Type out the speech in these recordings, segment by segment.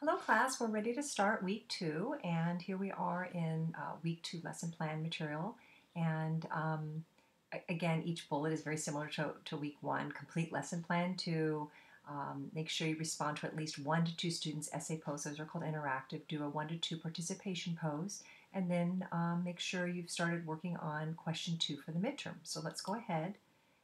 Hello class, we're ready to start week 2 and here we are in week 2 lesson plan material and again each bullet is very similar to week 1. Complete lesson plan to make sure you respond to at least 1 to 2 students' essay pose. Those are called interactive. Do a 1 to 2 participation pose and then make sure you've started working on question 2 for the midterm. So let's go ahead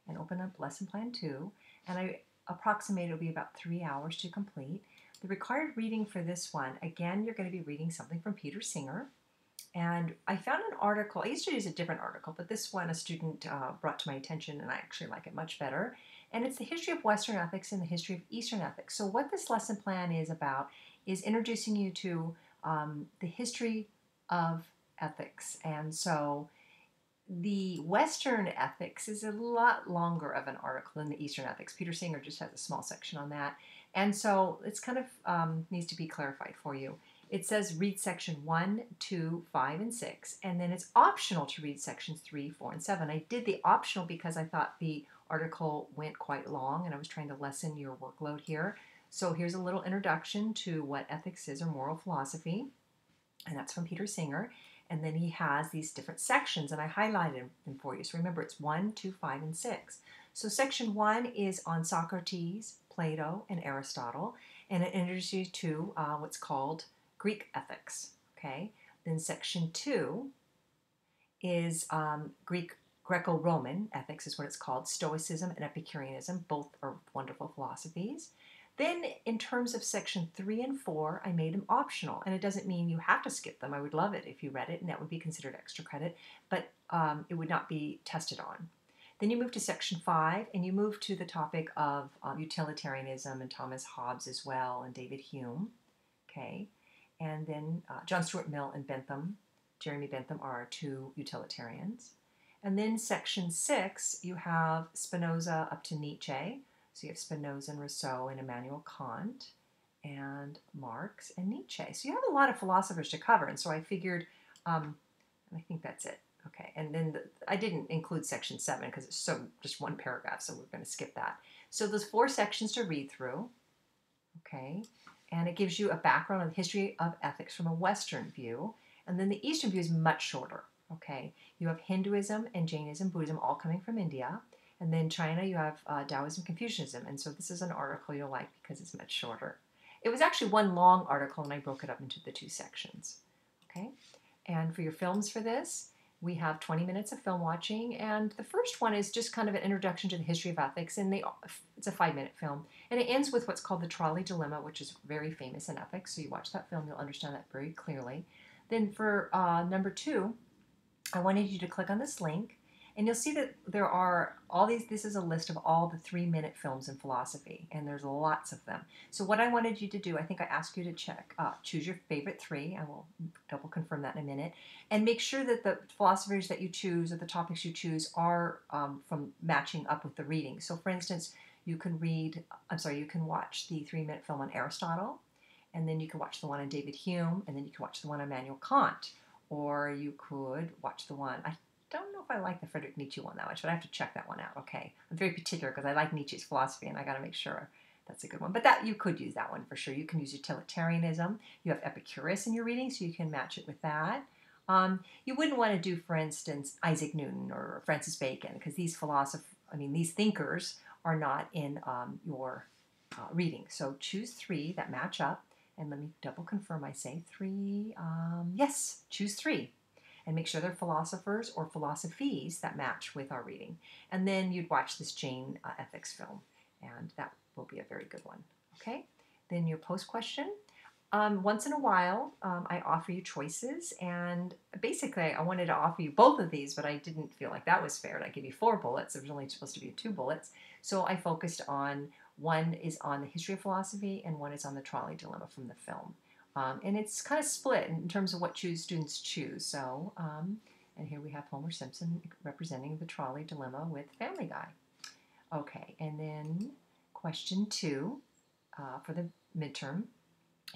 and open up lesson plan 2 and I approximate it'll be about 3 hours to complete. The required reading for this one, again, you're going to be reading something from Peter Singer. And I found an article, I used to use a different article, but this one a student brought to my attention and I actually like it much better. And it's the history of Western ethics and the history of Eastern ethics. So what this lesson plan is about is introducing you to the history of ethics. And so the Western ethics is a lot longer of an article than the Eastern ethics. Peter Singer just has a small section on that. And so it's kind of needs to be clarified for you. It says read section 1, 2, 5, and 6, and then it's optional to read sections 3, 4, and 7. I did the optional because I thought the article went quite long and I was trying to lessen your workload here. So here's a little introduction to what ethics is or moral philosophy, and that's from Peter Singer. And then he has these different sections, and I highlighted them for you. So remember, it's 1, 2, 5, and 6. So section 1 is on Socrates, Plato, and Aristotle, and it introduces you to what's called Greek ethics. Okay. Then section 2 is Greco-Roman ethics, is what it's called. Stoicism and Epicureanism, both are wonderful philosophies. Then in terms of section 3 and 4, I made them optional. And it doesn't mean you have to skip them. I would love it if you read it, and that would be considered extra credit, but it would not be tested on. Then you move to section 5, and you move to the topic of utilitarianism and Thomas Hobbes as well, and David Hume. Okay, and then John Stuart Mill and Bentham, Jeremy Bentham, are 2 utilitarians. And then section 6, you have Spinoza up to Nietzsche. So you have Spinoza and Rousseau and Immanuel Kant and Marx and Nietzsche. So you have a lot of philosophers to cover. And so I figured, I think that's it. Okay, and then I didn't include section 7 because it's so just one paragraph, so we're going to skip that. So there's 4 sections to read through. Okay, and it gives you a background on the history of ethics from a Western view. And then the Eastern view is much shorter. Okay, you have Hinduism and Jainism, Buddhism, all coming from India. And then China, you have Taoism, Confucianism. And so this is an article you'll like because it's much shorter. It was actually one long article, and I broke it up into the 2 sections. Okay, and for your films for this, we have 20 minutes of film watching, and the first one is just kind of an introduction to the history of ethics, and it's a 5-minute film, and it ends with what's called the trolley dilemma, which is very famous in ethics, so you watch that film, you'll understand that very clearly. Then for number 2, I wanted you to click on this link, and you'll see that there are all these, this is a list of all the 3-minute films in philosophy, and there's lots of them. So what I wanted you to do, I think I asked you to choose your favorite 3. I will double confirm that in a minute. And make sure that the philosophers that you choose or the topics you choose are from matching up with the reading. So for instance, you can watch the 3-minute film on Aristotle, and then you can watch the one on David Hume, and then you can watch the one on Immanuel Kant. Or you could watch the one, I don't know if I like the Friedrich Nietzsche one that much, but I have to check that one out. Okay, I'm very particular because I like Nietzsche's philosophy and I got to make sure that's a good one. But that you could use that one for sure. You can use utilitarianism. You have Epicurus in your reading, so you can match it with that. You wouldn't want to do, for instance, Isaac Newton or Francis Bacon because these these thinkers are not in your reading. So choose 3 that match up. And let me double confirm I say 3. Yes, choose 3. And make sure they're philosophers or philosophies that match with our reading. And then you'd watch this Jane ethics film, and that will be a very good one. Okay? Then your post question. Once in a while, I offer you choices, and basically I wanted to offer you both of these, but I didn't feel like that was fair. I give you 4 bullets. It was only supposed to be 2 bullets. So I focused on, one is on the history of philosophy, and one is on the trolley dilemma from the film. And it's kind of split in terms of what students choose. So, and here we have Homer Simpson representing the trolley dilemma with Family Guy. Okay, and then question 2 for the midterm.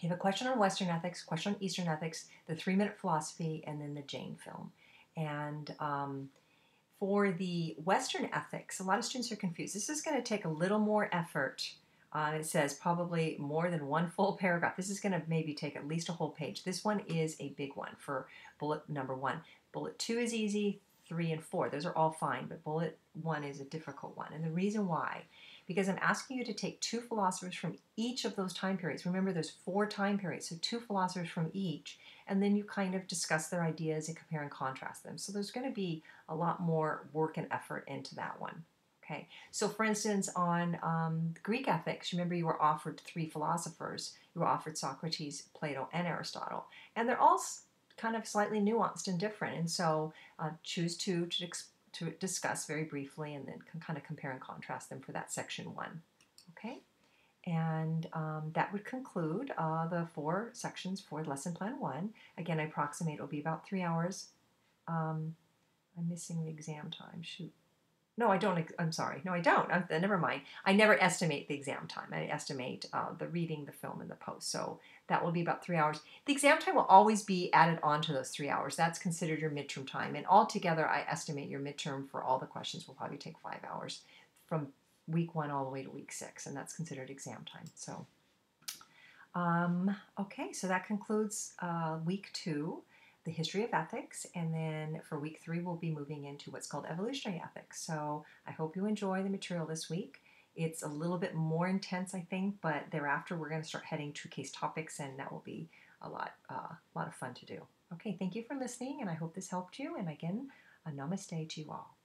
You have a question on Western ethics, question on Eastern ethics, the 3-minute philosophy, and then the Jane film. And for the Western ethics, a lot of students are confused. This is going to take a little more effort It says probably more than one full paragraph. This is going to maybe take at least a whole page. This one is a big one for bullet number 1. Bullet 2 is easy, 3 and 4. Those are all fine, but bullet 1 is a difficult one. And the reason why, because I'm asking you to take 2 philosophers from each of those time periods. Remember, there's 4 time periods, so 2 philosophers from each, and then you kind of discuss their ideas and compare and contrast them. So there's going to be a lot more work and effort into that one. Okay, so for instance, on Greek ethics, remember you were offered 3 philosophers. You were offered Socrates, Plato, and Aristotle. And they're all kind of slightly nuanced and different. And so choose 2 to discuss very briefly, and then kind of compare and contrast them for that section 1. Okay, and that would conclude the 4 sections for lesson plan 1. Again, I approximate it'll be about 3 hours. I'm missing the exam time, shoot. No, I don't. I'm sorry. No, I don't. Never mind. I never estimate the exam time. I estimate the reading, the film, and the post. So that will be about 3 hours. The exam time will always be added on to those 3 hours. That's considered your midterm time. And altogether, I estimate your midterm for all the questions will probably take 5 hours from week 1 all the way to week 6. And that's considered exam time. So, okay, so that concludes week 2. The history of ethics, and then for week 3 we'll be moving into what's called evolutionary ethics. So I hope you enjoy the material this week. It's a little bit more intense, I think, but thereafter we're going to start heading to case topics, and that will be a lot of fun to do. Okay, thank you for listening, and I hope this helped you. And again, a namaste to you all.